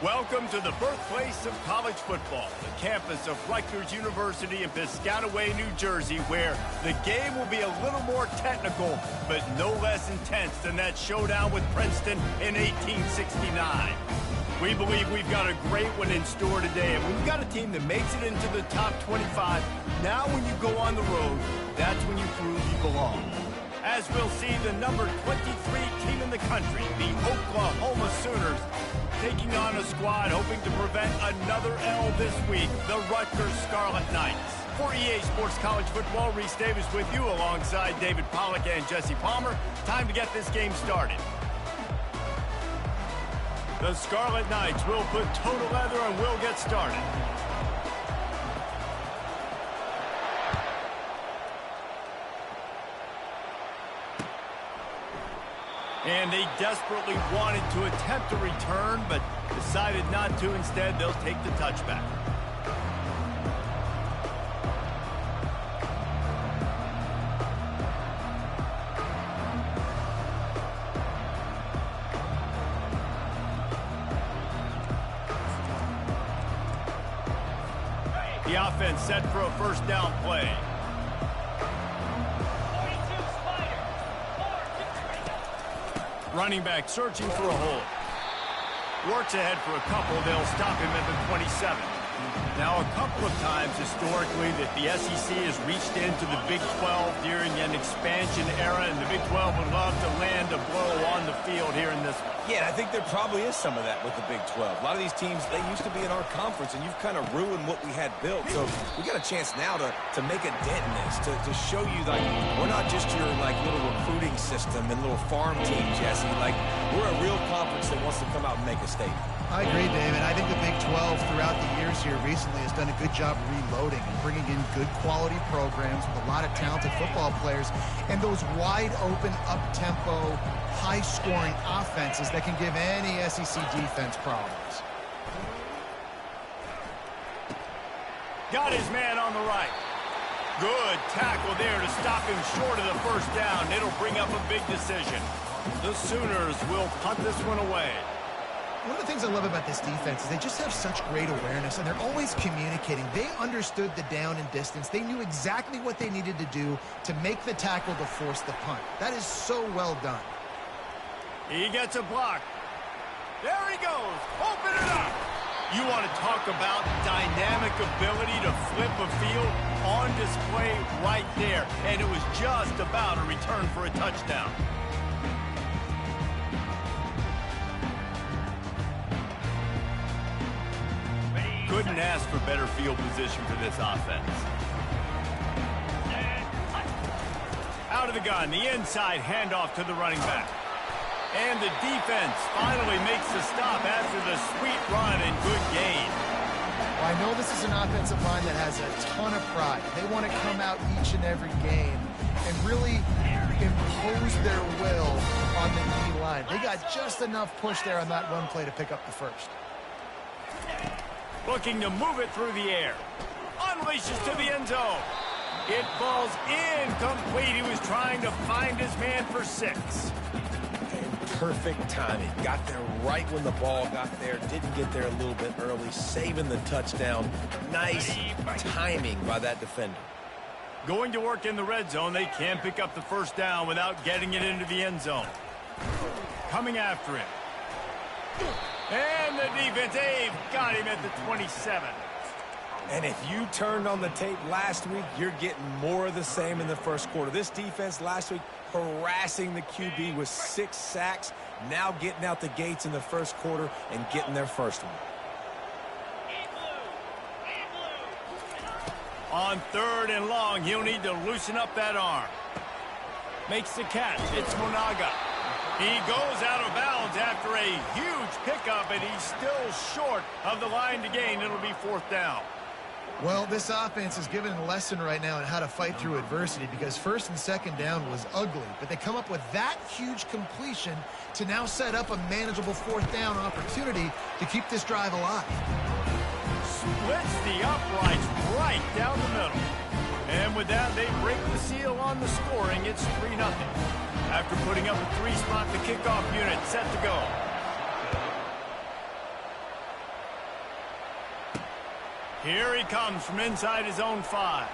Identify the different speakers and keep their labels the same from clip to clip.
Speaker 1: Welcome to the birthplace of college football, the campus of Rutgers University in Piscataway, New Jersey, where the game will be a little more technical, but no less intense than that showdown with Princeton in 1869. We believe we've got a great one in store today, and we've got a team that makes it into the top 25. Now when you go on the road, that's when you prove you belong. As we'll see the number 23 team in the country, the Oklahoma Sooners, taking on a squad hoping to prevent another L this week, the Rutgers Scarlet Knights. For EA Sports College Football, Reese Davis with you alongside David Pollack and Jesse Palmer. Time to get this game started. The Scarlet Knights will put total leather and will get started. And they desperately wanted to attempt a return, but decided not to. Instead, they'll take the touchback. The offense set for a first down play. Running back searching for a hole. Works ahead for a couple. They'll stop him at the 27. Now, a couple of times historically that the SEC has reached into the Big 12 during an expansion era, and the Big 12 would love to land a blow on the field here in this one.
Speaker 2: Yeah, I think there probably is some of that with the Big 12. A lot of these teams, they used to be in our conference, and you've kind of ruined what we had built. So we got a chance now to make a dent in this, to show you, like, we're not just your, like, little recruiting system and little farm team, Jesse. Like, we're a real conference that wants to come out and make a statement.
Speaker 3: I agree, David. I think the Big 12 throughout the years here recently has done a good job reloading and bringing in good quality programs with a lot of talented football players and those wide open, up-tempo, high-scoring offenses that can give any SEC defense problems.
Speaker 1: Got his man on the right. Good tackle there to stop him short of the first down. It'll bring up a big decision. The Sooners will punt this one away.
Speaker 3: One of the things I love about this defense is they just have such great awareness, and they're always communicating. They understood the down and distance. They knew exactly what they needed to do to make the tackle to force the punt. That is so well done.
Speaker 1: He gets a block. There he goes. Open it up. You want to talk about dynamic ability to flip a field on display right there. And it was just about a return for a touchdown. Couldn't ask for better field position for this offense. Out of the gun, the inside handoff to the running back. And the defense finally makes the stop after the sweet run and good gain.
Speaker 3: Well, I know this is an offensive line that has a ton of pride. They want to come out each and every game and really impose their will on the knee line. They got just enough push there on that run play to pick up the first.
Speaker 1: Looking to move it through the air. Unleashes to the end zone. It falls incomplete. He was trying to find his man for 6.
Speaker 2: Perfect timing. Got there right when the ball got there. Didn't get there a little bit early. Saving the touchdown. Nice timing by that defender.
Speaker 1: Going to work in the red zone. They can't pick up the first down without getting it into the end zone. Coming after him. And the defense, they've got him at the 27.
Speaker 2: And if you turned on the tape last week, you're getting more of the same in the first quarter. This defense last week harassing the QB with 6 sacks, now getting out the gates in the first quarter and getting their first one.
Speaker 1: On 3rd and long, he'll need to loosen up that arm. Makes the catch. It's Monaga. He goes out of bounds after a huge pickup, and he's still short of the line to gain. It'll be 4th down.
Speaker 3: Well, this offense is given a lesson right now on how to fight through adversity because 1st and 2nd down was ugly, but they come up with that huge completion to now set up a manageable 4th down opportunity to keep this drive alive.
Speaker 1: Splits the uprights right down the middle. And with that, they break the seal on the scoring. It's 3-0. After putting up a 3-spot, the kickoff unit set to go. Here he comes from inside his own 5.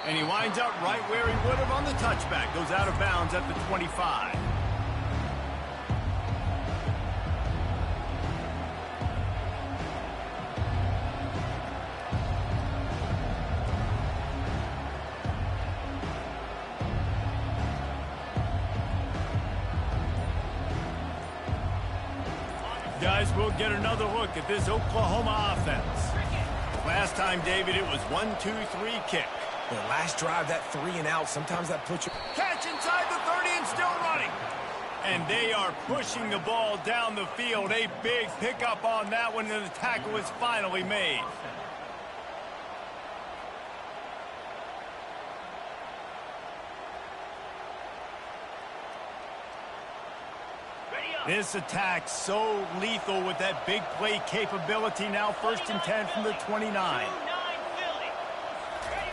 Speaker 1: And he winds up right where he would have on the touchback. Goes out of bounds at the 25. Guys, we'll get another look at this Oklahoma offense. Last time, David, it was 1-2-3 kick.
Speaker 2: The last drive, that 3 and out, sometimes that puts you...
Speaker 1: Catch inside the 30 and still running. And they are pushing the ball down the field. A big pickup on that one, and the tackle is finally made. This attack so lethal with that big play capability. Now 1st and 10 from the 29.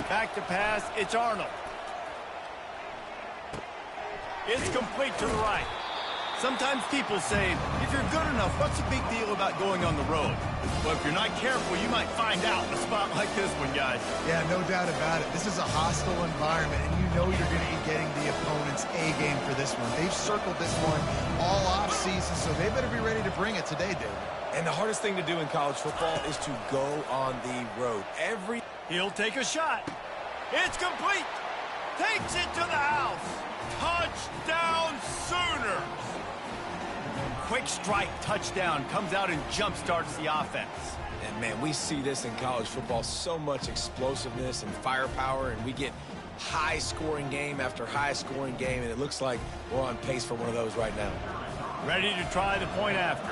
Speaker 1: Back to pass, it's Arnold. It's complete to the right. Sometimes people say, if you're good enough, what's the big deal about going on the road? Well, if you're not careful, you might find out in a spot like this one, guys.
Speaker 3: Yeah, no doubt about it. This is a hostile environment, and you know you're going to be getting the opponent's A-game for this one. They've circled this one all off-season, so they better be ready to bring it today, David.
Speaker 2: And the hardest thing to do in college football is to go on the road.
Speaker 1: He'll take a shot. It's complete. Takes it to the house. Touchdown, Sooners. Quick strike touchdown comes out and jump starts the offense.
Speaker 2: And, man, we see this in college football, so much explosiveness and firepower, and we get high-scoring game after high-scoring game, and it looks like we're on pace for one of those right now.
Speaker 1: Ready to try the point after.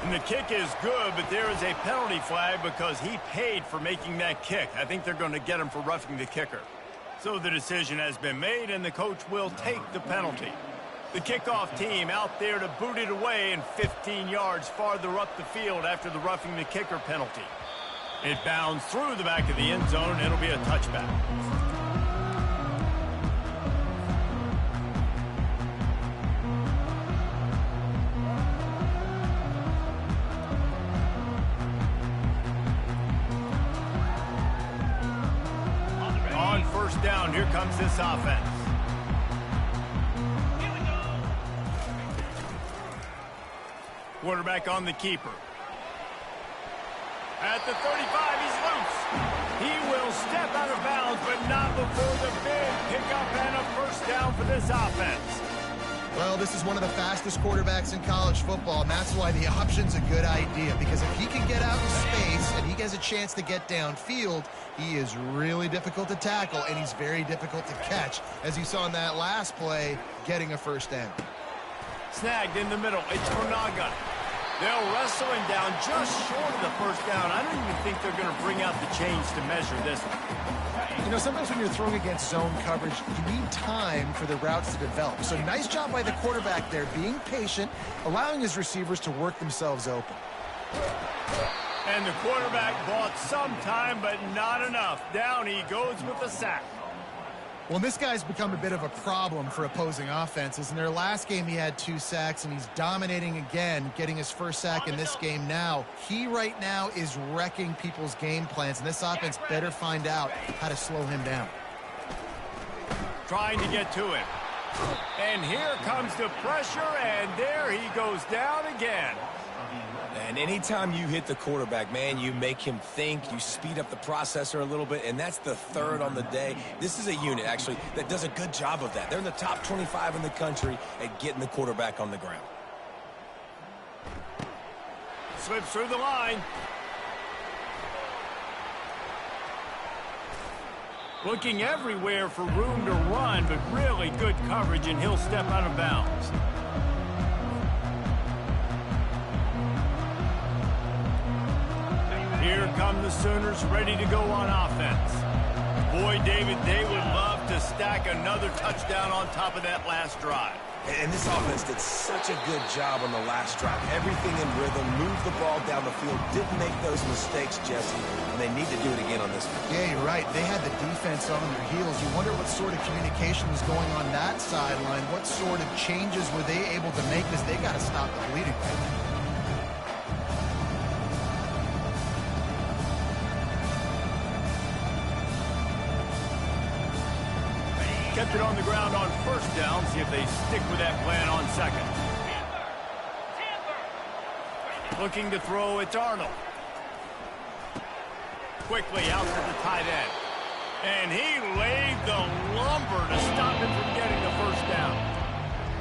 Speaker 1: And the kick is good, but there is a penalty flag because he paid for making that kick. I think they're going to get him for roughing the kicker. So the decision has been made, and the coach will take the penalty. The kickoff team out there to boot it away and 15 yards farther up the field after the roughing the kicker penalty. It bounds through the back of the end zone, and it'll be a touchback. On 1st down, here comes this offense. Quarterback on the keeper. At the 35, he's loose. He will step out of bounds, but not before the big pickup and a 1st down for this offense.
Speaker 3: Well, this is one of the fastest quarterbacks in college football, and that's why the option's a good idea, because if he can get out in space and he has a chance to get downfield, he is really difficult to tackle, and he's very difficult to catch, as you saw in that last play, getting a 1st down.
Speaker 1: Snagged in the middle. It's Vernaga. They'll wrestle him down just short of the 1st down. I don't even think they're going to bring out the chains to measure this one.
Speaker 3: You know, sometimes when you're throwing against zone coverage, you need time for the routes to develop. So nice job by the quarterback there, being patient, allowing his receivers to work themselves open.
Speaker 1: And the quarterback bought some time, but not enough. Down he goes with the sack.
Speaker 3: Well, this guy's become a bit of a problem for opposing offenses. In their last game, he had 2 sacks, and he's dominating again, getting his 1st sack in this game now. He right now is wrecking people's game plans, and this offense better find out how to slow him down.
Speaker 1: Trying to get to him. And here comes the pressure, and there he goes down again.
Speaker 2: And anytime you hit the quarterback, man, you make him think, you speed up the processor a little bit, and that's the 3rd on the day. This is a unit, actually, that does a good job of that. They're in the top 25 in the country at getting the quarterback on the ground.
Speaker 1: Slips through the line. Looking everywhere for room to run, but really good coverage, and he'll step out of bounds. Here come the Sooners ready to go on offense. Boy, David, they would love to stack another touchdown on top of that last drive.
Speaker 2: And this offense did such a good job on the last drive. Everything in rhythm, moved the ball down the field, didn't make those mistakes, Jesse, and they need to do it again on this one.
Speaker 3: Yeah, you're right. They had the defense on their heels. You wonder what sort of communication was going on that sideline. What sort of changes were they able to make, because they got to stop the bleeding right now.
Speaker 1: kept it on the ground on first down. See if they stick with that plan on second. Looking to throw, it's Arnold. Quickly out to the tight end. And he laid the lumber to stop him from getting the first down.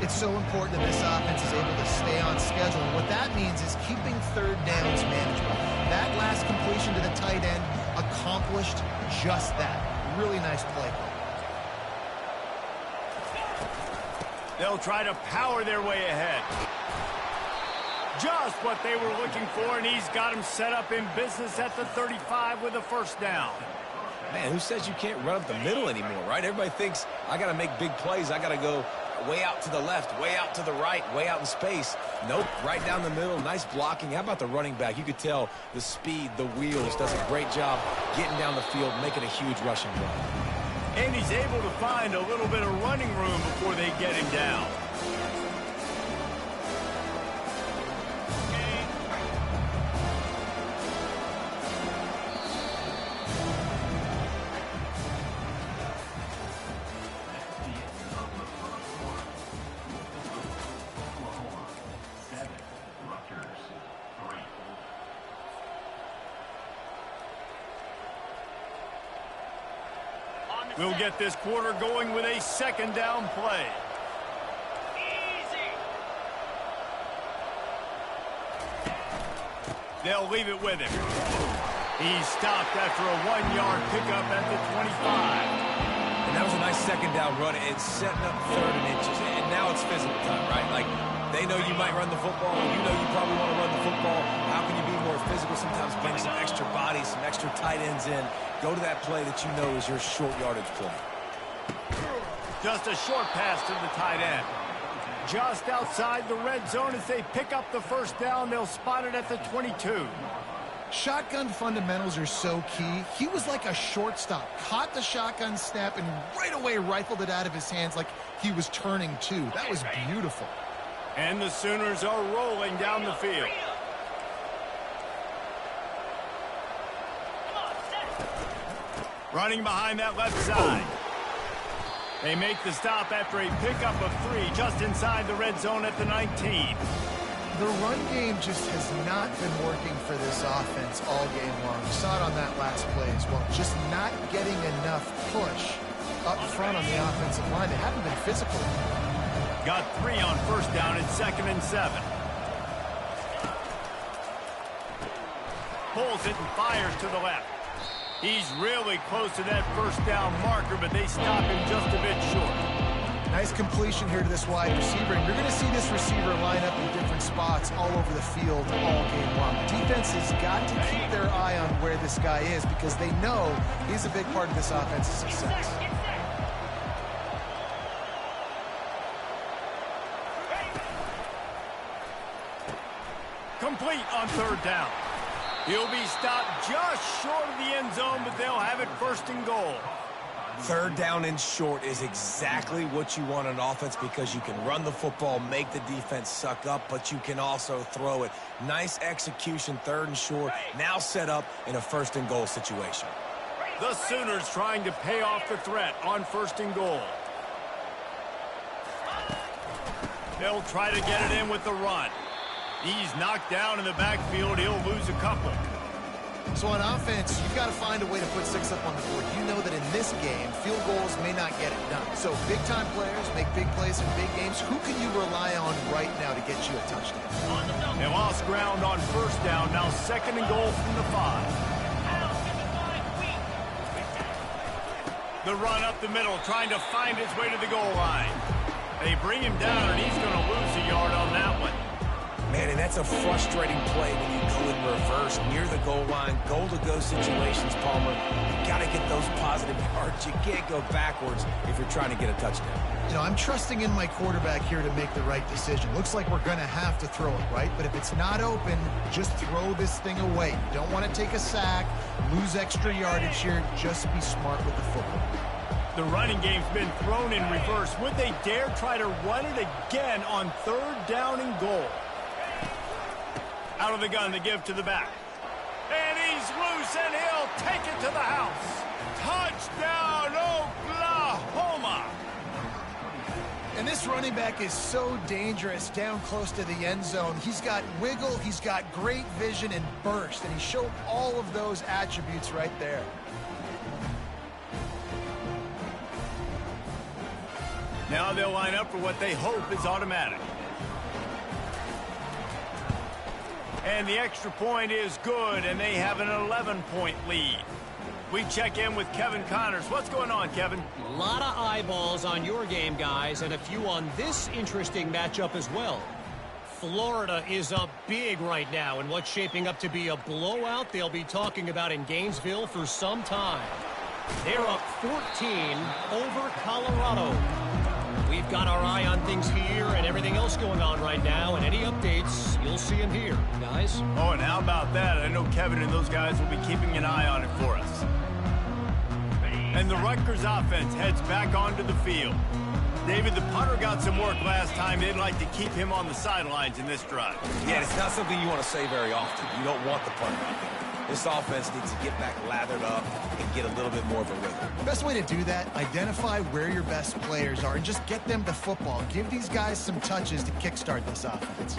Speaker 3: It's so important that this offense is able to stay on schedule. And what that means is keeping third downs manageable. That last completion to the tight end accomplished just that. Really nice play call.
Speaker 1: They'll try to power their way ahead. Just what they were looking for, and he's got him set up in business at the 35 with a first down.
Speaker 2: Man, who says you can't run up the middle anymore, right? Everybody thinks I got to make big plays. I got to go way out to the left, way out to the right, way out in space. Nope, right down the middle. Nice blocking. How about the running back? You could tell the speed, the wheels, does a great job getting down the field, making a huge rushing run.
Speaker 1: And he's able to find a little bit of running room before they get him down. We'll get this quarter going with a second down play. Easy. They'll leave it with him. He's stopped after a 1-yard pickup at the 25.
Speaker 2: And that was a nice second down run. It's setting up 3rd and inches. And now it's physical time, right? Like, they know you might run the football. You know you probably want to run the football. How can you be more physical? Sometimes bring some extra bodies, some extra tight ends in. Go to that play that you know is your short yardage play.
Speaker 1: Just a short pass to the tight end. Just outside the red zone as they pick up the first down. They'll spot it at the 22.
Speaker 3: Shotgun fundamentals are so key. He was like a shortstop. Caught the shotgun snap and right away rifled it out of his hands like he was turning too. That was beautiful.
Speaker 1: And the Sooners are rolling down the field. Running behind that left side. They make the stop after a pickup of 3 just inside the red zone at the 19.
Speaker 3: The run game just has not been working for this offense all game long. We saw it on that last play as well. Just not getting enough push up front on the offensive line. They haven't been physical.
Speaker 1: Got 3 on first down. It's 2nd and 7. Pulls it and fires to the left. He's really close to that first down marker, but they stop him just a bit short.
Speaker 3: Nice completion here to this wide receiver, and you're going to see this receiver line up in different spots all over the field all game long. The defense has got to keep their eye on where this guy is because they know he's a big part of this offense's success.
Speaker 1: Complete on 3rd down. He'll be stopped just short of the end zone, but they'll have it 1st and goal.
Speaker 2: 3rd down and short is exactly what you want on offense because you can run the football, make the defense suck up, but you can also throw it. Nice execution, 3rd and short, now set up in a 1st and goal situation.
Speaker 1: The Sooners trying to pay off the threat on 1st and goal. They'll try to get it in with the run. He's knocked down in the backfield. He'll lose a couple.
Speaker 3: So on offense, you've got to find a way to put 6 up on the board. You know that in this game, field goals may not get it done. So big-time players make big plays in big games. Who can you rely on right now to get you a touchdown?
Speaker 1: They lost ground on 1st down. Now 2nd and goal from the 5. The run up the middle, trying to find his way to the goal line. They bring him down, and he's going to lose a yard on that one.
Speaker 2: Man, and that's a frustrating play when you go in reverse near the goal line, goal-to-go situations, Palmer. You got to get those positive yards. You can't go backwards if you're trying to get a touchdown.
Speaker 3: You know, I'm trusting in my quarterback here to make the right decision. Looks like we're going to have to throw it, right? But if it's not open, just throw this thing away. You don't want to take a sack, lose extra yardage here. Just be smart with the football.
Speaker 1: The running game's been thrown in reverse. Would they dare try to run it again on 3rd down and goal? Out of the gun to give to the back. And he's loose, and he'll take it to the house. Touchdown, Oklahoma!
Speaker 3: And this running back is so dangerous down close to the end zone. He's got wiggle, he's got great vision and burst, and he showed all of those attributes right there.
Speaker 1: Now they'll line up for what they hope is automatic. And the extra point is good, and they have an 11-point lead. We check in with Kevin Connors. What's going on, Kevin?
Speaker 4: A lot of eyeballs on your game, guys, and a few on this interesting matchup as well. Florida is up big right now in what's shaping up to be a blowout they'll be talking about in Gainesville for some time. They're up 14 over Colorado. We've got our eye on things here and everything else going on right now, and any updates, you'll see them here, guys.
Speaker 1: Oh, and how about that? I know Kevin and those guys will be keeping an eye on it for us. And the Rutgers offense heads back onto the field. David, the punter got some work last time. They'd like to keep him on the sidelines in this drive.
Speaker 2: Yeah, it's not something you want to say very often. You don't want the punter out there. This offense needs to get back lathered up and get a little bit more of a rhythm.
Speaker 3: The best way to do that, identify where your best players are and just get them the football. Give these guys some touches to kickstart this offense.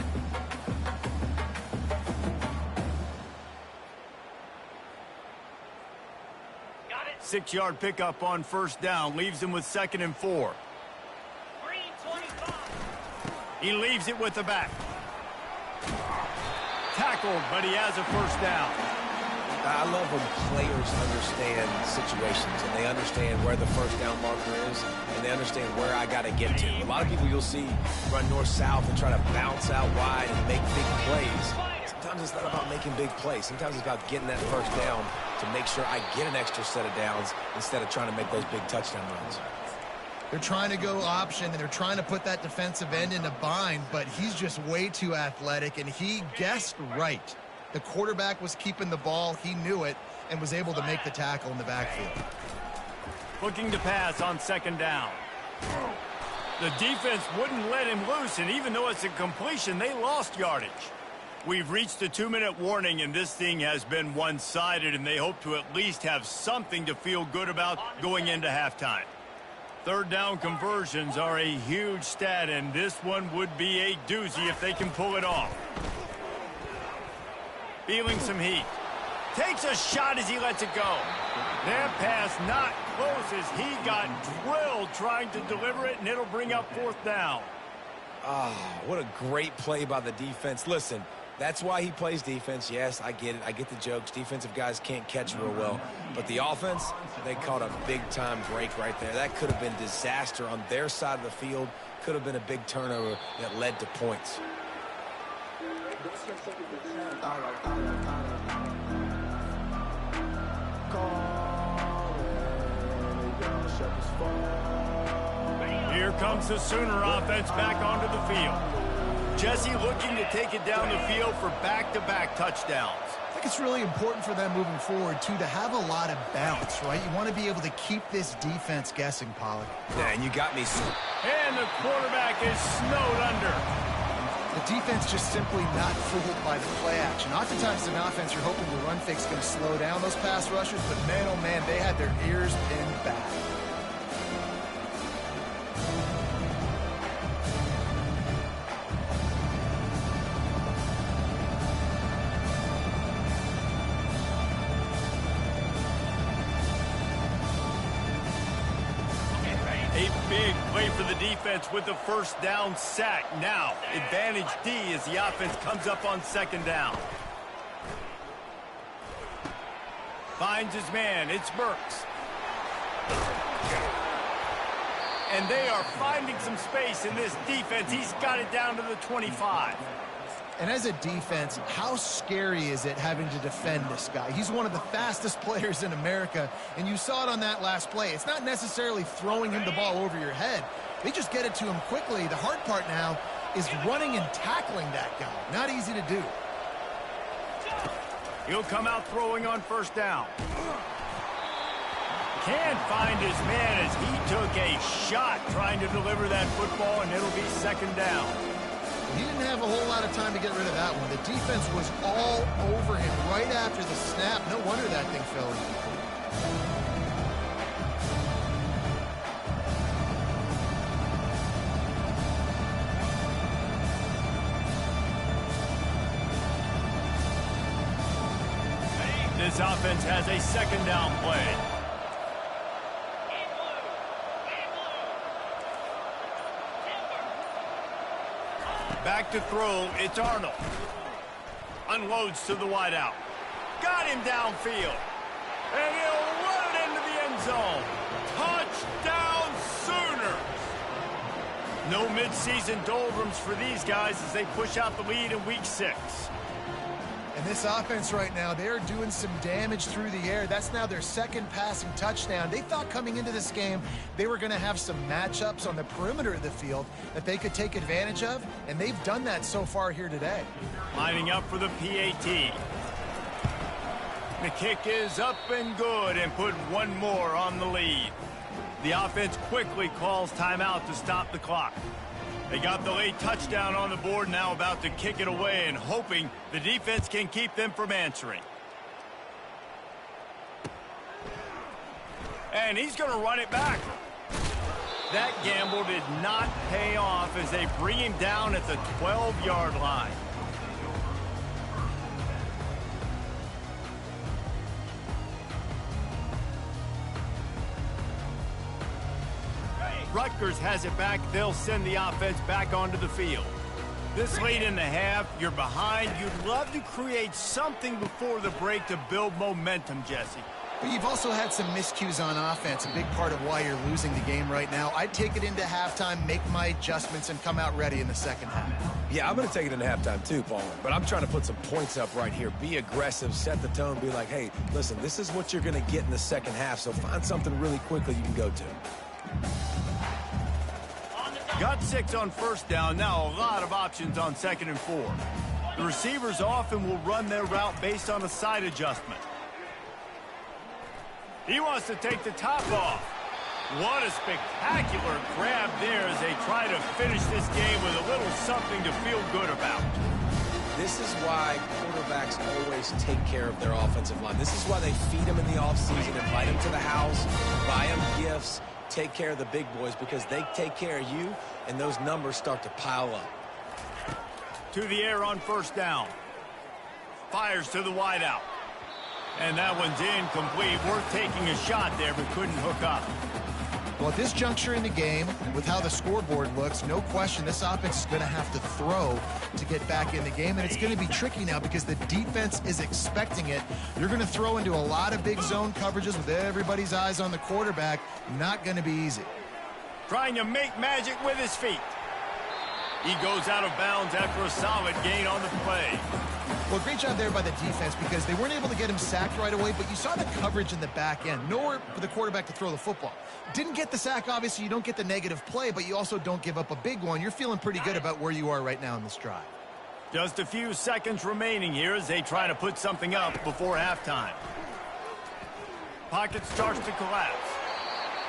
Speaker 1: 6-yard pickup on first down. Leaves him with 2nd and 4. He leaves it with the back. Tackled, but he has a first down.
Speaker 2: I love when players understand situations and they understand where the first down marker is and they understand where I got to get to. A lot of people you'll see run north-south and try to bounce out wide and make big plays. Sometimes it's not about making big plays. Sometimes it's about getting that first down to make sure I get an extra set of downs instead of trying to make those big touchdown runs.
Speaker 3: They're trying to go option, and they're trying to put that defensive end in a bind, but he's just way too athletic, and he guessed right. The quarterback was keeping the ball. He knew it and was able to make the tackle in the backfield.
Speaker 1: Looking to pass on 2nd down. The defense wouldn't let him loose, and even though it's a completion, they lost yardage. We've reached a 2-minute warning, and this thing has been one-sided, and they hope to at least have something to feel good about going into halftime. 3rd down conversions are a huge stat, and this one would be a doozy if they can pull it off. Feeling some heat. Takes a shot as he lets it go. That pass not close as he got drilled trying to deliver it, and it'll bring up 4th down.
Speaker 2: What a great play by the defense. Listen, that's why he plays defense. Yes, I get it. I get the jokes. Defensive guys can't catch real well. But the offense, they caught a big-time break right there. That could have been disaster on their side of the field. Could have been a big turnover that led to points.
Speaker 1: Here comes the Sooner offense back onto the field. Jesse looking to take it down the field for back-to-back touchdowns.
Speaker 3: I think it's really important for them moving forward, too, to have a lot of bounce, right? You want to be able to keep this defense guessing, Pollard.
Speaker 2: Yeah, and you got me.
Speaker 1: And the quarterback is snowed under.
Speaker 3: The defense just simply not fooled by the play action. Oftentimes, an offense, you're hoping the run fake's going to slow down those pass rushers, but man, oh man, they had their ears pinned back.
Speaker 1: Big play for the defense with the first down sack. Now, advantage D as the offense comes up on 2nd down. Finds his man. It's Burks. And they are finding some space in this defense. He's got it down to the 25.
Speaker 3: And as a defense, how scary is it having to defend this guy? He's one of the fastest players in America, and you saw it on that last play. It's not necessarily throwing him the ball over your head. They just get it to him quickly. The hard part now is running and tackling that guy. Not easy to do.
Speaker 1: He'll come out throwing on first down. Can't find his man as he took a shot trying to deliver that football, and it'll be 2nd down.
Speaker 3: He didn't have a whole lot of time to get rid of that one. The defense was all over him right after the snap. No wonder that thing fell incomplete.
Speaker 1: This offense has a second down play. Back to throw, it's Arnold. Unloads to the wideout. Got him downfield. And he'll run it into the end zone. Touchdown Sooners! No midseason doldrums for these guys as they push out the lead in Week 6.
Speaker 3: And this offense right now, they're doing some damage through the air. That's now their second passing touchdown. They thought coming into this game they were going to have some matchups on the perimeter of the field that they could take advantage of, and they've done that so far here today.
Speaker 1: Lining up for the PAT. The kick is up and good and put one more on the lead. The offense quickly calls timeout to stop the clock. They got the late touchdown on the board, now about to kick it away and hoping the defense can keep them from answering. And he's going to run it back. That gamble did not pay off as they bring him down at the 12-yard line. Rutgers has it back. They'll send the offense back onto the field. This late in the half, you're behind. You'd love to create something before the break to build momentum, Jesse.
Speaker 3: But you've also had some miscues on offense, a big part of why you're losing the game right now. I'd take it into halftime, make my adjustments, and come out ready in the second half.
Speaker 2: Yeah, I'm going to take it into halftime too, Paul. But I'm trying to put some points up right here. Be aggressive, set the tone, be like, hey, listen, this is what you're going to get in the second half, so find something really quickly you can go to.
Speaker 1: Got 6 on first down. Now a lot of options on 2nd and 4. The receivers often will run their route based on a side adjustment. He wants to take the top off. What a spectacular grab there as they try to finish this game with a little something to feel good about.
Speaker 2: This is why quarterbacks always take care of their offensive line. This is why they feed them in the offseason, invite them to the house, buy them gifts, take care of the big boys, because they take care of you and those numbers start to pile up.
Speaker 1: To the air on first down. Fires to the wideout. And that one's incomplete. Worth taking a shot there, but couldn't hook up.
Speaker 3: Well, at this juncture in the game, with how the scoreboard looks, no question this offense is going to have to throw to get back in the game, and it's going to be tricky now because the defense is expecting it. You're going to throw into a lot of big zone coverages with everybody's eyes on the quarterback. Not going to be easy.
Speaker 1: Trying to make magic with his feet. He goes out of bounds after a solid gain on the play.
Speaker 3: Well, great job there by the defense because they weren't able to get him sacked right away, but you saw the coverage in the back end. Nowhere for the quarterback to throw the football. Didn't get the sack, obviously. You don't get the negative play, but you also don't give up a big one. You're feeling pretty good about where you are right now in this drive.
Speaker 1: Just a few seconds remaining here as they try to put something up before halftime. Pocket starts to collapse.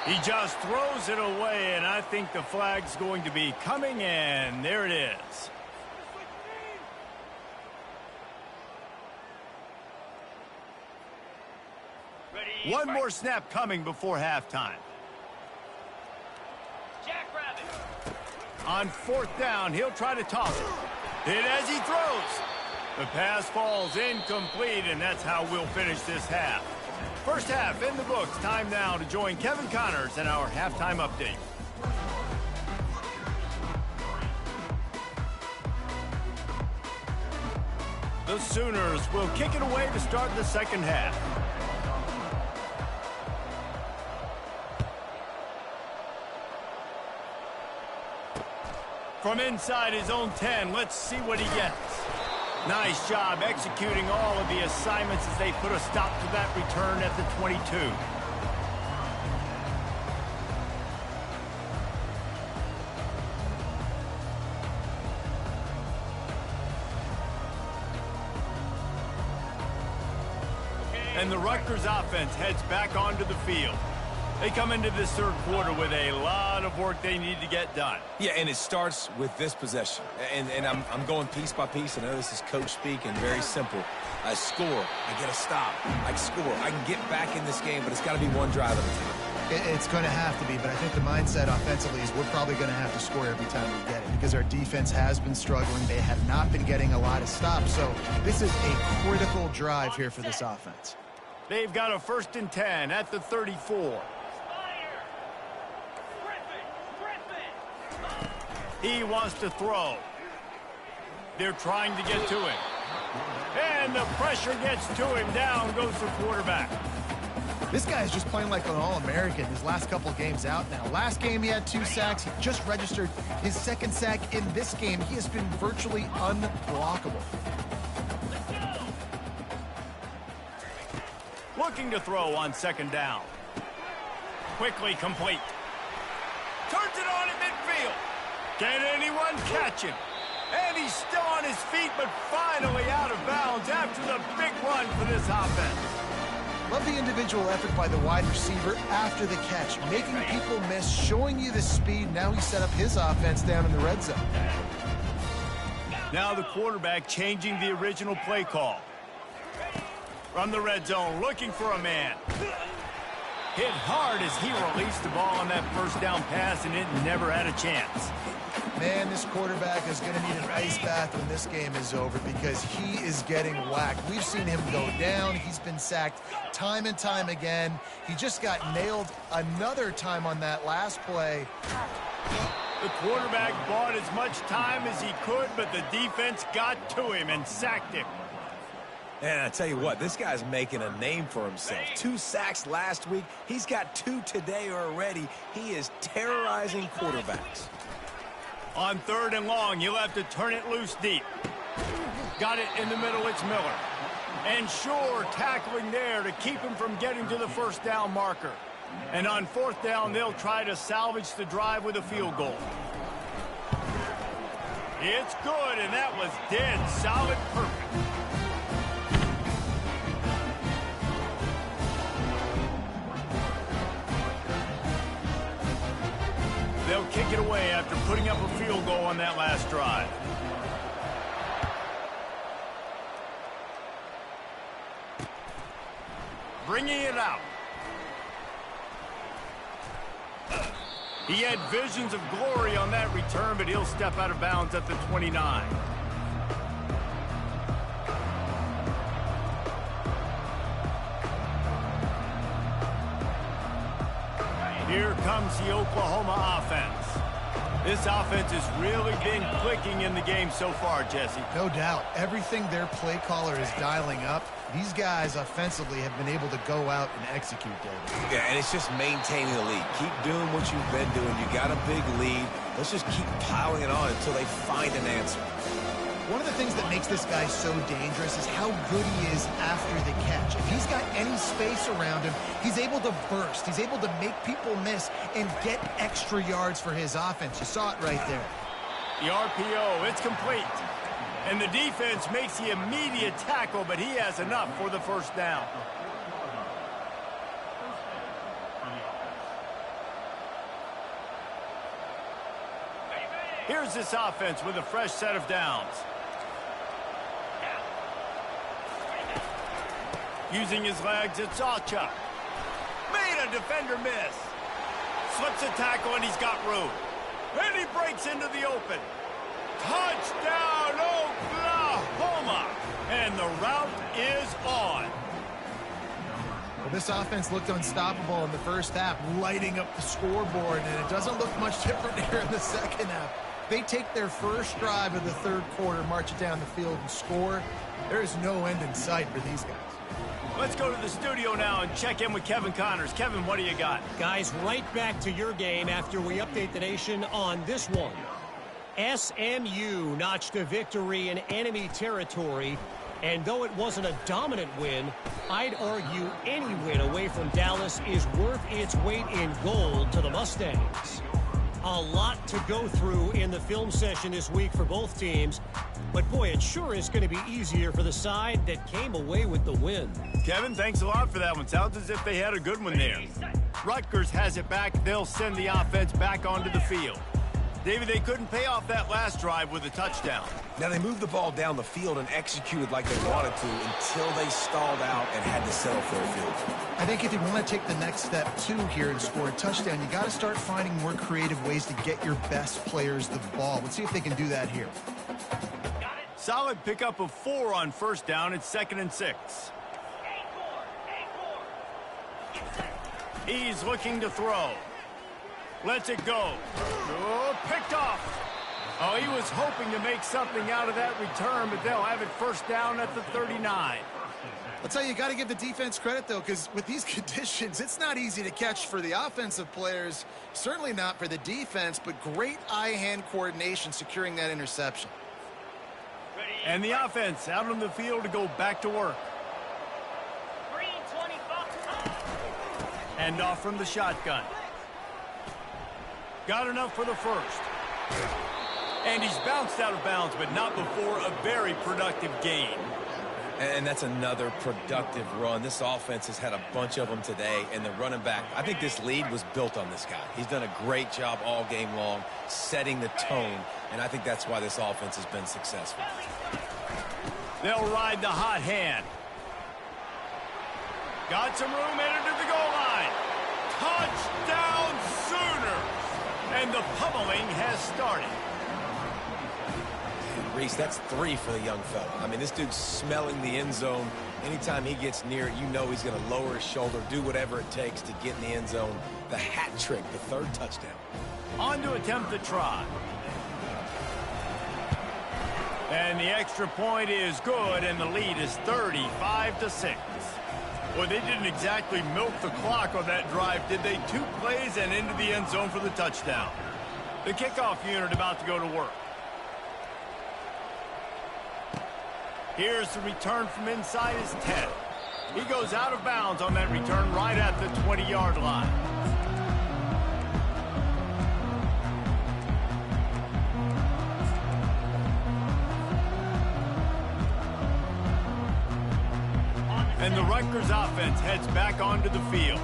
Speaker 1: He just throws it away, and I think the flag's going to be coming, and there it is. One more snap coming before halftime. On fourth down, he'll try to toss it. Hit as he throws. The pass falls incomplete, and that's how we'll finish this half. First half in the books. Time now to join Kevin Connors in our halftime update. The Sooners will kick it away to start the second half. From inside his own 10, let's see what he gets. Nice job executing all of the assignments as they put a stop to that return at the 22. And the Rutgers offense heads back onto the field. They come into this third quarter with a lot of work they need to get done.
Speaker 2: Yeah, and it starts with this possession. And I'm going piece by piece. I know this is coach speak and very simple. I score. I get a stop. I score. I can get back in this game, but it's got to be one drive at a time.
Speaker 3: It's going to have to be, but I think the mindset offensively is we're probably going to have to score every time we get it because our defense has been struggling. They have not been getting a lot of stops. So this is a critical drive here for this offense.
Speaker 1: They've got a 1st and 10 at the 34. He wants to throw. They're trying to get to him. And the pressure gets to him. Down goes the quarterback.
Speaker 3: This guy is just playing like an All-American his last couple games out now. Last game he had 2 sacks. He just registered his 2nd sack in this game. He has been virtually unblockable.
Speaker 1: Looking to throw on 2nd down. Quickly complete. Turns it on at midfield. Can anyone catch him? And he's still on his feet, but finally out of bounds after the big run for this offense.
Speaker 3: Love the individual effort by the wide receiver after the catch, making people miss, showing you the speed. Now he set up his offense down in the red zone.
Speaker 1: Now the quarterback changing the original play call. From the red zone, looking for a man. Hit hard as he released the ball on that 1st down pass, and it never had a chance.
Speaker 3: Man, this quarterback is going to need an ice bath when this game is over because he is getting whacked. We've seen him go down. He's been sacked time and time again. He just got nailed another time on that last play.
Speaker 1: The quarterback bought as much time as he could, but the defense got to him and sacked him.
Speaker 2: And I tell you what, this guy's making a name for himself. 2 sacks last week. He's got 2 today already. He is terrorizing quarterbacks.
Speaker 1: On 3rd and long, you'll have to turn it loose deep. Got it in the middle, it's Miller. And sure, tackling there to keep him from getting to the 1st down marker. And on 4th down, they'll try to salvage the drive with a field goal. It's good, and that was dead solid perfect. They'll kick it away after putting up a field goal on that last drive. Bringing it out. He had visions of glory on that return, but he'll step out of bounds at the 29. Here comes the Oklahoma offense. This offense has really been clicking in the game so far, Jesse.
Speaker 3: No doubt. Everything their play caller is dialing up, these guys offensively have been able to go out and execute, David.
Speaker 2: Yeah, and it's just maintaining the lead. Keep doing what you've been doing. You got a big lead. Let's just keep piling it on until they find an answer.
Speaker 3: One of the things that makes this guy so dangerous is how good he is after the catch. If he's got any space around him, he's able to burst. He's able to make people miss and get extra yards for his offense. You saw it right there.
Speaker 1: The RPO, it's complete. And the defense makes the immediate tackle, but he has enough for the 1st down. Here's this offense with a fresh set of downs. Using his legs, it's Ocha. Made a defender miss. Slips a tackle, and he's got room. And he breaks into the open. Touchdown, Oklahoma! And the route is on.
Speaker 3: Well, this offense looked unstoppable in the 1st half, lighting up the scoreboard, and it doesn't look much different here in the 2nd half. They take their 1st drive of the 3rd quarter, march it down the field, and score. There is no end in sight for these guys.
Speaker 1: Let's go to the studio now and check in with Kevin Connors. Kevin, what do you got?
Speaker 4: Guys, right back to your game after we update the nation on this one. SMU notched a victory in enemy territory, and though it wasn't a dominant win, I'd argue any win away from Dallas is worth its weight in gold to the Mustangs. A lot to go through in the film session this week for both teams, but boy, it sure is going to be easier for the side that came away with the win.
Speaker 1: Kevin, thanks a lot for that one. Sounds as if they had a good one there. Rutgers has it back. They'll send the offense back onto the field. David, they couldn't pay off that last drive with a touchdown.
Speaker 2: Now, they moved the ball down the field and executed like they wanted to until they stalled out and had to settle for a field goal.
Speaker 3: I think if you want to take the next step, too, here and score a touchdown, you got to start finding more creative ways to get your best players the ball. Let's see if they can do that here.
Speaker 1: Solid pickup of 4 on 1st down. It's 2nd and 6. He's looking to throw. Lets it go. Oh, picked off. Oh, he was hoping to make something out of that return, but they'll have it first down at the 39.
Speaker 3: I'll tell you, you got to give the defense credit, though, because with these conditions, it's not easy to catch for the offensive players. Certainly not for the defense, but great eye-hand coordination securing that interception.
Speaker 1: And the offense out on the field to go back to work. Hand off from the shotgun. Got enough for the first. And he's bounced out of bounds, but not before a very productive gain.
Speaker 2: And that's another productive run. This offense has had a bunch of them today, and the running back, I think this lead was built on this guy. He's done a great job all game long, setting the tone, and I think that's why this offense has been successful.
Speaker 1: They'll ride the hot hand. Got some room, headed to the goal line. Touchdown Sooners! And the pummeling has started.
Speaker 2: Reese, that's 3 for the young fella. I mean, this dude's smelling the end zone. Anytime he gets near it, you know he's going to lower his shoulder, do whatever it takes to get in the end zone. The hat trick, the 3rd touchdown.
Speaker 1: On to attempt the try. And the extra point is good, and the lead is 35-6. Well, they didn't exactly milk the clock on that drive, did they? 2 plays and into the end zone for the touchdown. The kickoff unit about to go to work. Here's the return from inside his 10. He goes out of bounds on that return right at the 20-yard line. And the Rutgers offense heads back onto the field.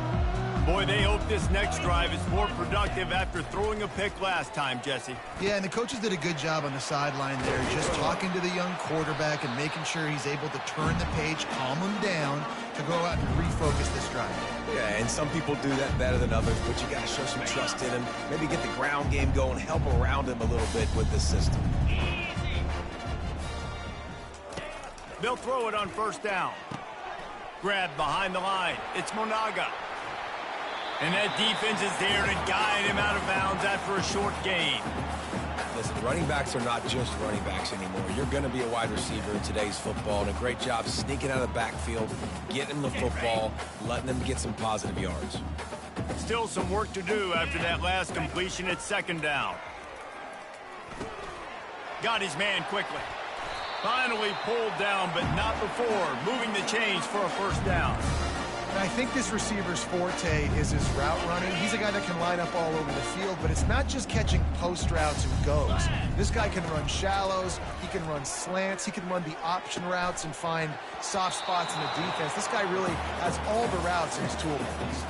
Speaker 1: Boy, they hope this next drive is more productive after throwing a pick last time, Jesse.
Speaker 3: Yeah, and the coaches did a good job on the sideline there, just talking to the young quarterback and making sure he's able to turn the page, calm him down, to go out and refocus this drive.
Speaker 2: Yeah, and some people do that better than others, but you got to show some trust in him. Maybe get the ground game going, help around him a little bit with the system.
Speaker 1: They'll throw it on first down. Grabbed behind the line. It's Monaga. And that defense is there to guide him out of bounds after a short gain.
Speaker 2: Listen, running backs are not just running backs anymore. You're going to be a wide receiver in today's football, and a great job sneaking out of the backfield, getting the football, letting them get some positive yards.
Speaker 1: Still some work to do after that last completion at second down. Got his man quickly. Finally pulled down, but not before moving the chains for a first down.
Speaker 3: And I think this receiver's forte is his route running. He's a guy that can line up all over the field, but it's not just catching post routes and goes. This guy can run shallows, he can run slants, he can run the option routes and find soft spots in the defense. This guy really has all the routes in his toolbox.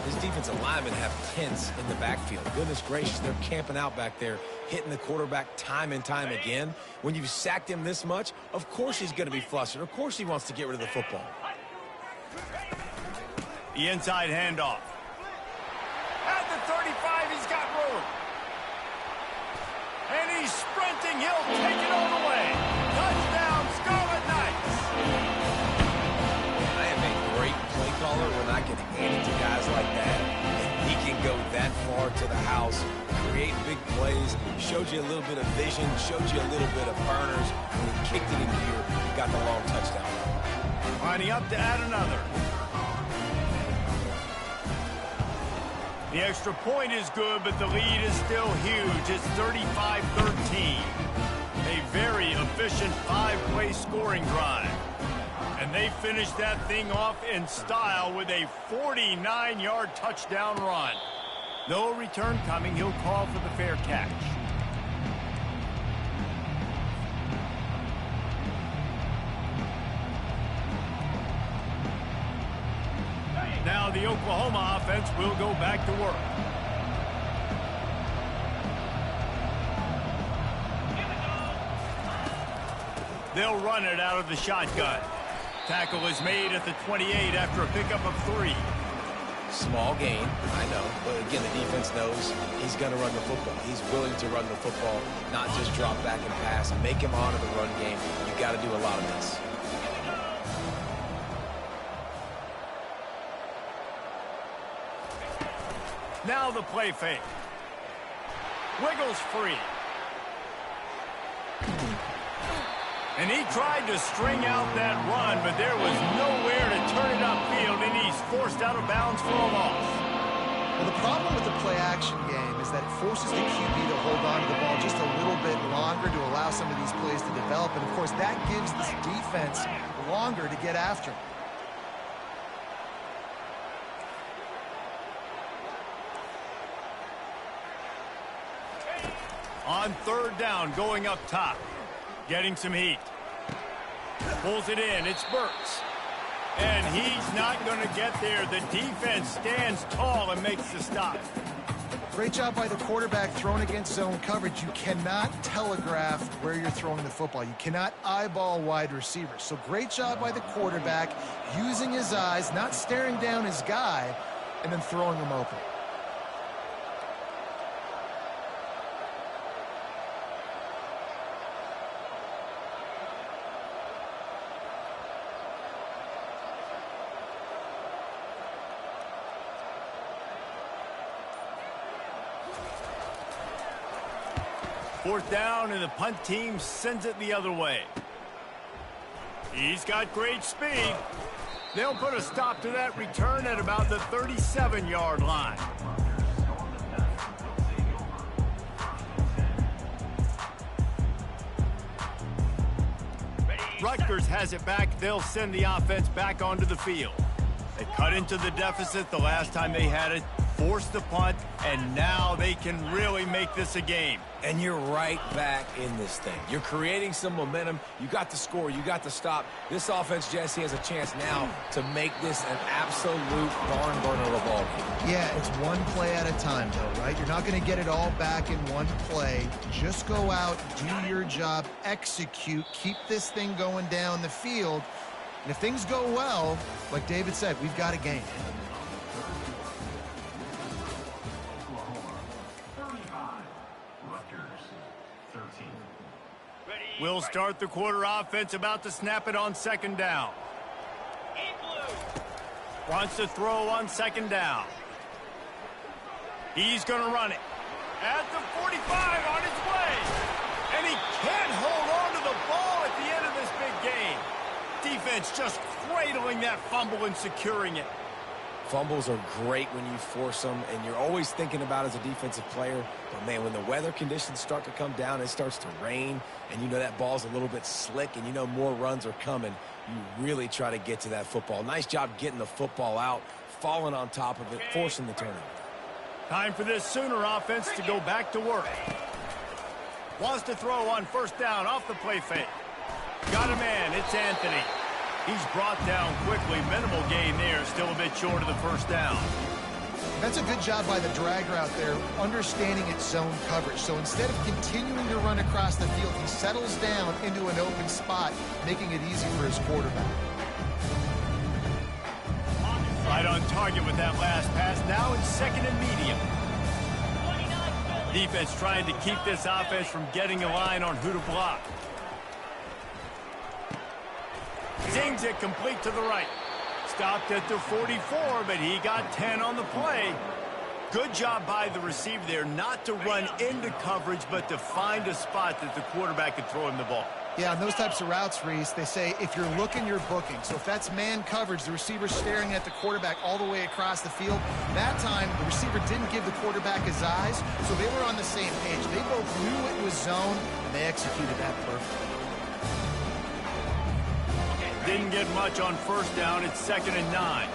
Speaker 2: His defensive linemen have tents in the backfield. Goodness gracious, they're camping out back there, hitting the quarterback time and time again. When you've sacked him this much, of course he's going to be flustered. Of course he wants to get rid of the football.
Speaker 1: The inside handoff. At the 35, he's got room. And he's sprinting. He'll take it all the way. Touchdown, Scarlet Knights.
Speaker 2: I am a great play caller when I can hand it to guys like that. And he can go that far to the house, create big plays, showed you a little bit of vision, showed you a little bit of burners. When he kicked it in here, he got the long touchdown.
Speaker 1: Lining up to add another. The extra point is good, but the lead is still huge. It's 35-13. A very efficient 5-play scoring drive. And they finish that thing off in style with a 49-yard touchdown run. No return coming. He'll call for the fair catch. Now the Oklahoma offense will go back to work. They'll run it out of the shotgun. Tackle is made at the 28 after a pickup of 3.
Speaker 2: Small gain, I know. But again, the defense knows he's going to run the football. He's willing to run the football, not just drop back and pass. Make him honor the run game. You got to do a lot of this.
Speaker 1: Now the play fake. Wiggles free. And he tried to string out that run, but there was nowhere to turn it upfield, and he's forced out of bounds for a loss.
Speaker 3: Well, the problem with the play-action game is that it forces the QB to hold on to the ball just a little bit longer to allow some of these plays to develop. And, of course, that gives this defense longer to get after him.
Speaker 1: On third down, going up top. Getting some heat. Pulls it in. It's Burks. And he's not going to get there. The defense stands tall and makes the stop.
Speaker 3: Great job by the quarterback thrown against zone coverage. You cannot telegraph where you're throwing the football. You cannot eyeball wide receivers. So great job by the quarterback using his eyes, not staring down his guy, and then throwing him open.
Speaker 1: Fourth down, and the punt team sends it the other way. He's got great speed. They'll put a stop to that return at about the 37-yard line. Rutgers has it back. They'll send the offense back onto the field. They cut into the deficit the last time they had it, forced the punt, and now they can really make this a game.
Speaker 2: And you're right back in this thing. You're creating some momentum. You got the score. You got the stop. This offense, Jesse, has a chance now to make this an absolute barn burner of a ball game.
Speaker 3: Yeah, it's one play at a time, though, right? You're not going to get it all back in one play. Just go out, do your job, execute, keep this thing going down the field. And if things go well, like David said, we've got a game.
Speaker 1: We'll start the quarter. Offense about to snap it on second down. Wants to throw on second down. He's going to run it. At the 45 on its way. And he can't hold on to the ball at the end of this big game. Defense just cradling that fumble and securing it.
Speaker 2: Fumbles are great when you force them, and you're always thinking about as a defensive player. But, man, when the weather conditions start to come down, it starts to rain, and you know that ball's a little bit slick, and you know more runs are coming, you really try to get to that football. Nice job getting the football out, falling on top of it, forcing the turnover.
Speaker 1: Time for this Sooner offense to go back to work. Wants to throw on first down off the play fake. Got a man. It's Anthony. He's brought down quickly. Minimal gain there. Still a bit short of the first down.
Speaker 3: That's a good job by the drag route there, understanding its zone coverage. So instead of continuing to run across the field, he settles down into an open spot, making it easy for his quarterback.
Speaker 1: Right on target with that last pass. Now it's second and medium. Defense trying to keep this offense from getting a line on who to block. Zings it complete to the right. Stopped at the 44, but he got 10 on the play. Good job by the receiver there not to run into coverage, but to find a spot that the quarterback could throw him the ball.
Speaker 3: Yeah, on those types of routes, Reese, they say if you're looking, you're booking. So if that's man coverage, the receiver staring at the quarterback all the way across the field, that time the receiver didn't give the quarterback his eyes, so they were on the same page. They both knew it was zone, and they executed that perfectly.
Speaker 1: Didn't get much on first down. It's second and 9.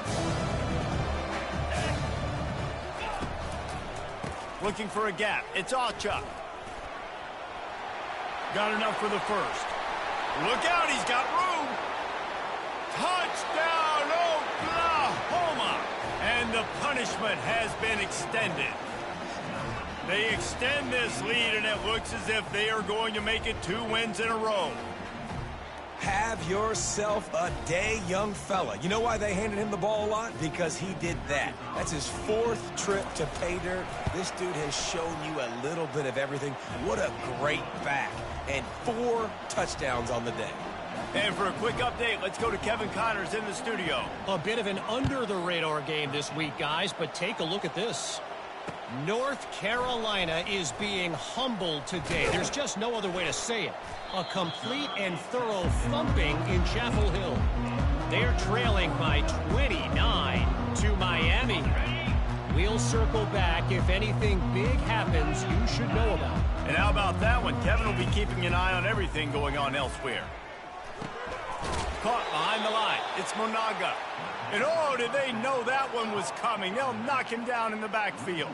Speaker 1: Looking for a gap. It's Allchuck. Got enough for the first. Look out, he's got room. Touchdown, Oklahoma. And the punishment has been extended. They extend this lead, and it looks as if they are going to make it 2 wins in a row.
Speaker 2: Have yourself a day, young fella. You know why they handed him the ball a lot? Because he did that. That's his 4th trip to pay dirt. This dude has shown you a little bit of everything. What a great back. And 4 touchdowns on the day.
Speaker 1: And for a quick update, let's go to Kevin Connors in the studio.
Speaker 4: A bit of an under-the-radar game this week, guys, but take a look at this. North Carolina is being humbled today. There's just no other way to say it. A complete and thorough thumping in Chapel Hill. They're trailing by 29 to Miami. We'll circle back if anything big happens you should know about.
Speaker 1: And how about that one? Kevin will be keeping an eye on everything going on elsewhere. Caught behind the line. It's Monaga. And oh, did they know that one was coming? They'll knock him down in the backfield.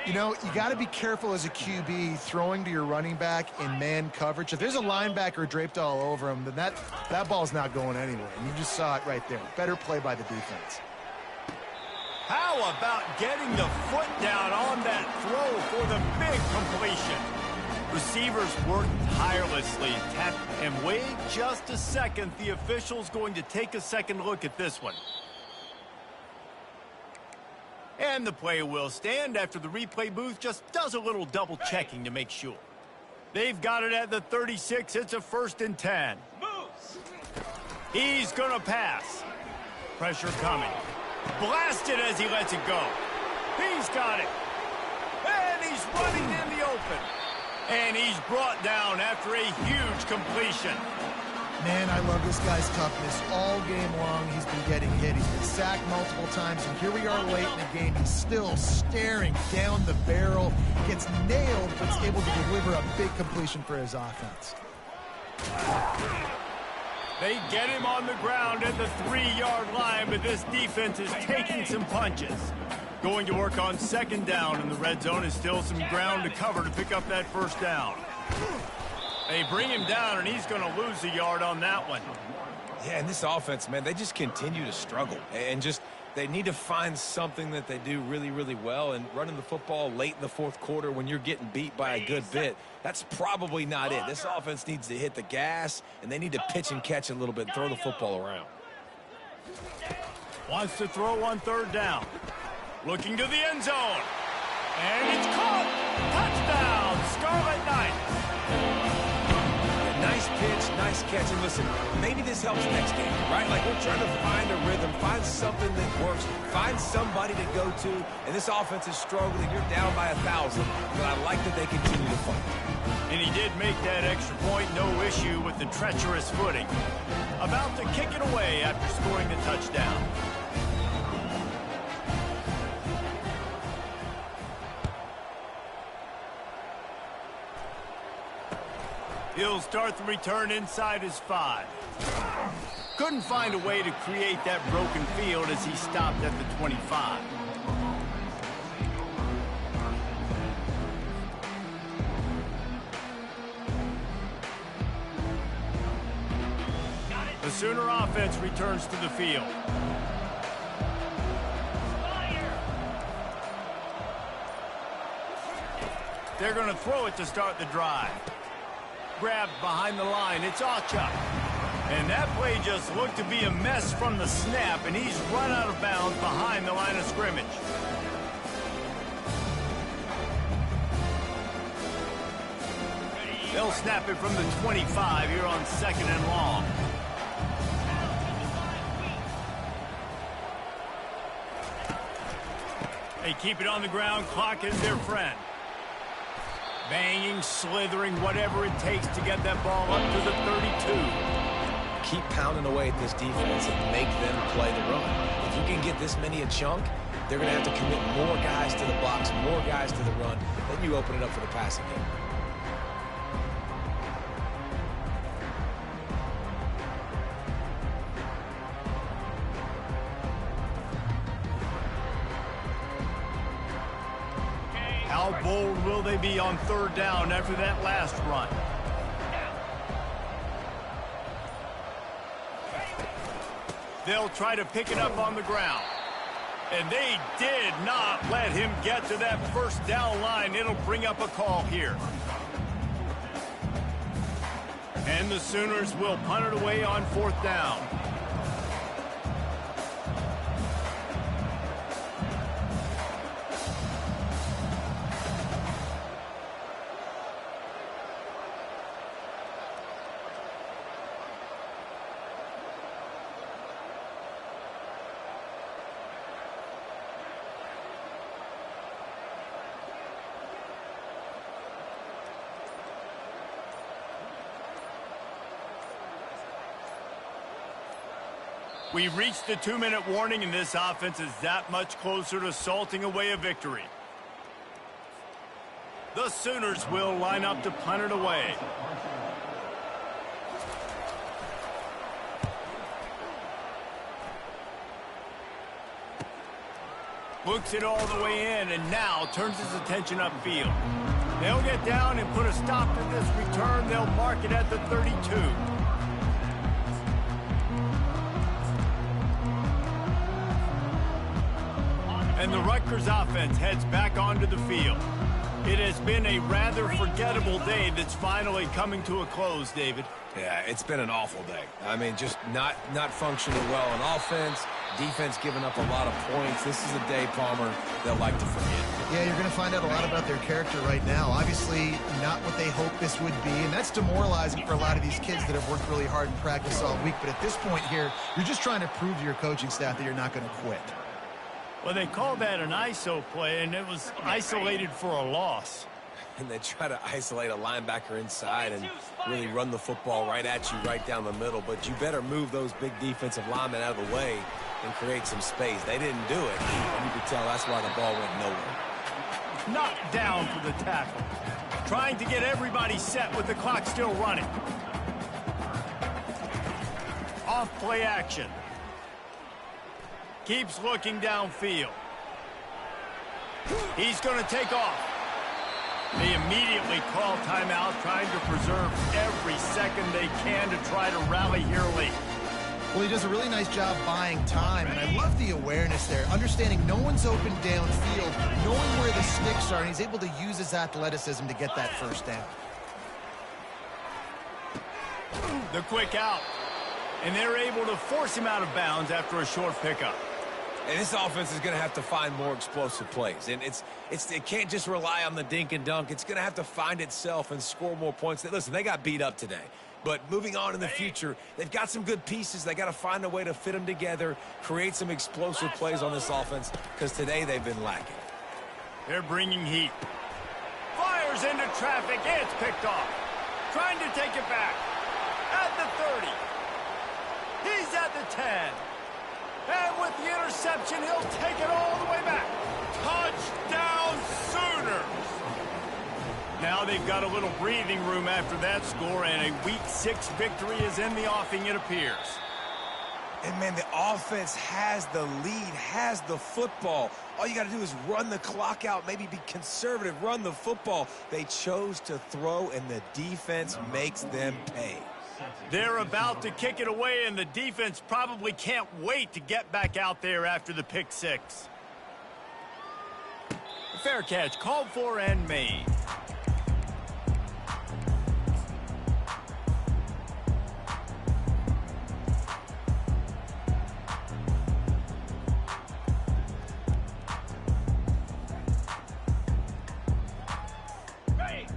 Speaker 3: You know, you got to be careful as a QB throwing to your running back in man coverage. If there's a linebacker draped all over him, then that ball's not going anywhere. And you just saw it right there. Better play by the defense.
Speaker 1: How about getting the foot down on that throw for the big completion? Receivers work tirelessly. And wait just a second. The official's going to take a second look at this one. And the play will stand after the replay booth just does a little double checking to make sure. They've got it at the 36. It's a 1st and 10. He's going to pass. Pressure coming. Blasted as he lets it go. He's got it. And he's running in the open. And he's brought down after a huge completion.
Speaker 3: Man, I love this guy's toughness. All game long, he's been getting hit. He's been sacked multiple times, and here we are late in the game. He's still staring down the barrel. Gets nailed, but is able to deliver a big completion for his offense.
Speaker 1: They get him on the ground at the 3-yard line, but this defense is taking some punches. Going to work on 2nd down in the red zone is still some ground to cover to pick up that 1st down. They bring him down, and he's going to lose a yard on that one.
Speaker 2: Yeah, and this offense, man, they just continue to struggle. And just they need to find something that they do really, really well. And running the football late in the 4th quarter when you're getting beat by a good bit, that's probably not it. This offense needs to hit the gas, and they need to pitch and catch a little bit and throw the football around.
Speaker 1: Wants to throw on 3rd down. Looking to the end zone. And it's caught. Touchdown, Scarlet Knights.
Speaker 2: Nice pitch, nice catch. And listen, maybe this helps next game, right? Like we're trying to find a rhythm, find something that works, find somebody to go to. And this offense is struggling. You're down by 1,000, but I like that they continue to fight.
Speaker 1: And he did make that extra point, no issue with the treacherous footing. About to kick it away after scoring the touchdown. He'll start the return inside his 5. Couldn't find a way to create that broken field as he stopped at the 25. The Sooner offense returns to the field. They're going to throw it to start the drive. Grabbed behind the line. It's Acha. And that play just looked to be a mess from the snap, and he's run out of bounds behind the line of scrimmage. They'll snap it from the 25 here on 2nd and long. They keep it on the ground. Clock is their friend. Banging, slithering, whatever it takes to get that ball up to the 32.
Speaker 2: Keep pounding away at this defense and make them play the run. If you can get this many a chunk, they're going to have to commit more guys to the box, more guys to the run. Then you open it up for the passing game.
Speaker 1: How bold will they be on 3rd down after that last run? They'll try to pick it up on the ground. And they did not let him get to that 1st down line. It'll bring up a call here. And the Sooners will punt it away on 4th down. We've reached the 2-minute warning, and this offense is that much closer to salting away a victory. The Sooners will line up to punt it away. Books it all the way in, and now turns his attention upfield. They'll get down and put a stop to this return. They'll mark it at the 32. And the Rutgers offense heads back onto the field. It has been a rather forgettable day that's finally coming to a close, David.
Speaker 2: Yeah, it's been an awful day. I mean, just not functioning well on offense, defense giving up a lot of points. This is a day, Palmer, they'll like to forget.
Speaker 3: Yeah, you're going to find out a lot about their character right now. Obviously, not what they hoped this would be, and that's demoralizing for a lot of these kids that have worked really hard in practice all week. But at this point here, you're just trying to prove to your coaching staff that you're not going to quit.
Speaker 1: Well, they called that an ISO play, and it was isolated for a loss.
Speaker 2: And they try to isolate a linebacker inside and really run the football right at you, right down the middle. But you better move those big defensive linemen out of the way and create some space. They didn't do it, and you could tell that's why the ball went nowhere.
Speaker 1: Knocked down for the tackle. Trying to get everybody set with the clock still running. Off play action. Keeps looking downfield. He's going to take off. They immediately call timeout, trying to preserve every second they can to try to rally here late.
Speaker 3: Well, he does a really nice job buying time, and I love the awareness there, understanding no one's open downfield, knowing where the sticks are, and he's able to use his athleticism to get that first down.
Speaker 1: The quick out, and they're able to force him out of bounds after a short pickup.
Speaker 2: And this offense is going to have to find more explosive plays. And it can't just rely on the dink and dunk. It's going to have to find itself and score more points. Listen, they got beat up today. But moving on in the future, they've got some good pieces. They got to find a way to fit them together, create some explosive plays on this offense, because today they've been lacking.
Speaker 1: They're bringing heat. Fires into traffic. It's picked off. Trying to take it back. At the 30. He's at the 10. And with the interception, he'll take it all the way back. Touchdown, Sooners! Now they've got a little breathing room after that score, and a Week 6 victory is in the offing, it appears.
Speaker 2: And, man, the offense has the lead, has the football. All you got to do is run the clock out, maybe be conservative, run the football. They chose to throw, and the defense makes them pay.
Speaker 1: They're about to kick it away, and the defense probably can't wait to get back out there after the pick six. Fair catch called for and made.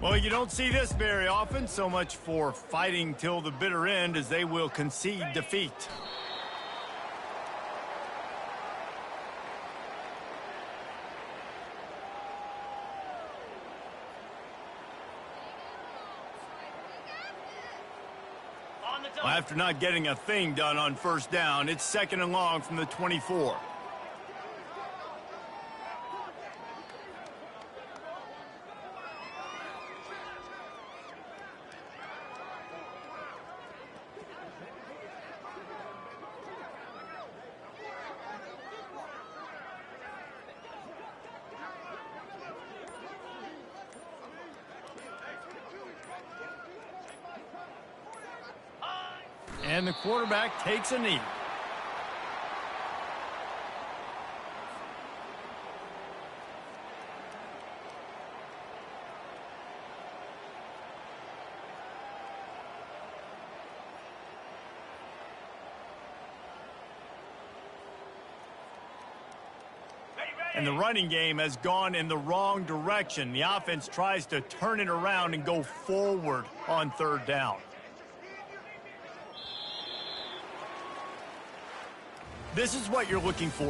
Speaker 1: Well, you don't see this very often. So much for fighting till the bitter end, as they will concede defeat. Well, after not getting a thing done on first down, it's 2nd and long from the 24. And the quarterback takes a knee. And the running game has gone in the wrong direction. The offense tries to turn it around and go forward on 3rd down. This is what you're looking for